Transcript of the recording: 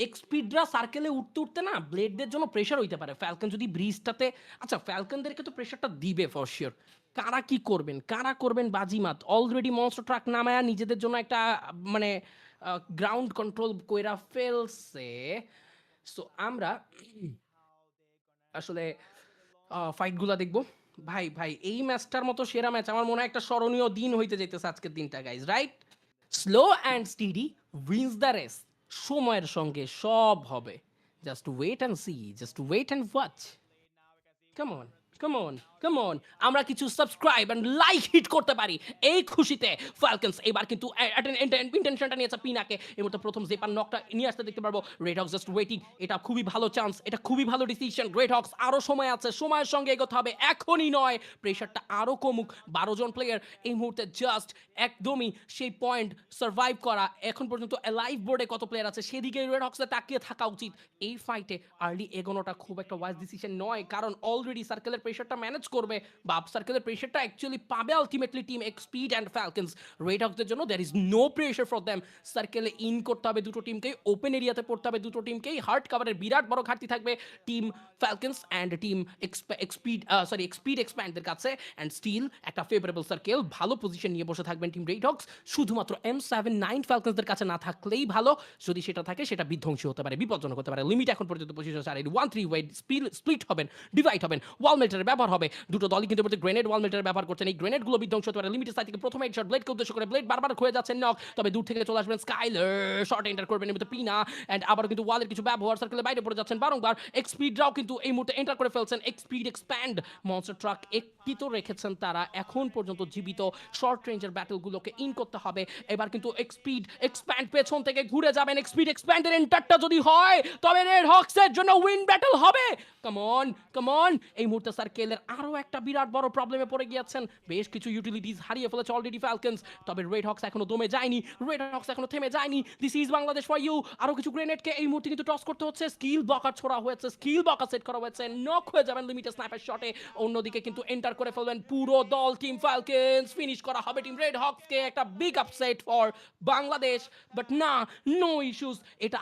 এক্সপিডরা সার্কেলে উঠতে, উঠতে না ব্লেডদের জন্য প্রেশার হইতে পারে। ফ্যালকন যদি ব্রিজটাতে আচ্ছা ফ্যালকনদেরকে তো প্রেশারটা দিবে ফর সিউর। কারা কি করবেন? কারা করবেন বাজিমাত? অলরেডি মনস্টার ট্রাক নামায়া নিজেদের জন্য একটা মানে গ্রাউন্ড কন্ট্রোল কইরা ফেলছে। সো আমরা আসলে ফাইট গুলা দেখবো। ভাই, ভাই এই ম্যাচটার মতো সেরা ম্যাচ আমার মনে হয় একটা স্মরণীয় দিন হইতে যাইতেছে আজকের দিনটা guys, right? Slow and steady wins the race. সময়ের সঙ্গে সব হবে। Just wait and see, just wait and watch. Come on, come on, come on. আমরা কিছু সাবস্ক্রাইব এন্ড লাইক হিট করতে পারি। এই খুশিতে ফ্যালকনস এবার কিন্তু ইন্টেনশনটা নিয়েছে পিনাকে। এই মুহূর্তে প্রথম জেপার নকটা নিয়ে আসতে দেখতে পারবো। Red Hawks just waiting. এটা খুবই ভালো চান্স। এটা খুবই ভালো ডিসিশন। রেড হক্স আরো সময় আছে। সময়ের সঙ্গে এগোতে হবে। এখনই নয়। প্রেশারটা আরো কমুক। 12 জন প্লেয়ার এই মুহূর্তে জাস্ট একদমই সেই পয়েন্ট সার্ভাইভ করা। এখন পর্যন্ত লাইভ বোর্ডে কত প্লেয়ার আছে সেদিকে রেড হক্সে তাকিয়ে থাকা উচিত। এই ফাইটে আর্লি এগোনোটা খুব একটা ওয়াইজ ডিসিশন নয়, কারণ অলরেডি সার্কেলের প্রেশারটা ম্যানেজ করবে বা আপ সার্কেলের প্রেশারটা অ্যাকচুয়ালি পাবে ultimately team Xpeed and Falcons. Red হকসদের জন্য there is no pressure for them. সার্কেলে ইন করতে হবে দুটো টিমকেই, ওপেন এরিয়াতে পড়তে হবে দুটো টিমকেই। হার্ড কাভারের বিরাট বড় ঘাটতি থাকবে টিম ফ্যালকনস অ্যান্ড টিম এক্সপিড এক্সপ্যান্ডদের কাছে। অ্যান্ড স্টিল একটা ফেভারেবল সার্কেল, ভালো পজিশন নিয়ে বসে থাকবেন টিম রেড হকস। শুধুমাত্র M79 ফ্যালকনসদের কাছে না থাকলেই ভালো। যদি সেটা থাকে সেটা বিধ্বংসী হতে পারে, বিপজ্জনক হতে পারে। লিমিট এখন পর্যন্ত 25 আর 1-3 ওয়ে স্প্লিট হবেন, ডিভাইড হবেন, ওয়াল মেল্টারের ব্যবহার হবে। দুটো দলই কিন্তু গ্রেনেড ওয়াল মেল্টারের ব্যবহার করছেন। এই গ্রেনেডগুলো বিধ্বংসী হতে পারে। লিমিটের সাইড থেকে প্রথম হেডশট ব্লেডকে উদ্দেশ্য করে, ব্লেড বারবার হয়ে যাচ্ছে নক, তবে দূর থেকে চলে আসবেন স্কাইলার, শর্ট এন্টার করবেন এর মধ্যে পিনা। অ্যান্ড আবারও কিন্তু ওয়ালের কিছু ব্যবহার, সার্কেলের বাইরে পড়ে যাচ্ছেন বারংবার। এক্সপিডরাও কিন্তু এই মুহূর্তে এন্টার করে ফেলছেন। এক্সপিড এক্সপ্যান্ড মনস্টার ট্রাক একটি তো রেখেছেন তারা এখন পর্যন্ত জীবিত। শর্ট রেঞ্জের ব্যাটলগুলোকে ইন করতে হবে। এবার কিন্তু এক্সপিড এক্সপ্যান্ড পেছন থেকে ঘুরে যাবেন। এক্সপিড এক্সপ্যান্ডের এন্টারটা যদি হয় তবে রেড হক্সের জন্য উইন ব্যাটল হবে। Come on, come on. এই মুহূর্তে সার্কেলের আরো একটা বিরাট বড় প্রবলেমে পড়ে গিয়েছেন। বেশ কিছু ইউটিলিটিস হারিয়ে ফেলেছে অলরেডি ফ্যালকনস, তবে রেড হক্স এখনো দমে যায়নি। রেড হক্স এখনো থেমে যায়নি। This is Bangladesh for you. আরো কিছু গ্রেনেডকে এই মুহূর্তে কিন্তু টস করতে হচ্ছে। স্কিল বকার ছোড়া হয়েছে, স্কিল বকা সেট করা হয়েছে। নক হয়ে যাবেন লিমিটেড স্নাইপার শটে। অন্যদিকে কিন্তু এন্টার করে ফেলবেন পুরো দল টিম ফ্যালকনস। ফিনিশ করা হবে টিম রেড হক্সকে। একটা big upset for Bangladesh, but না, নো ইস্যুস। এটা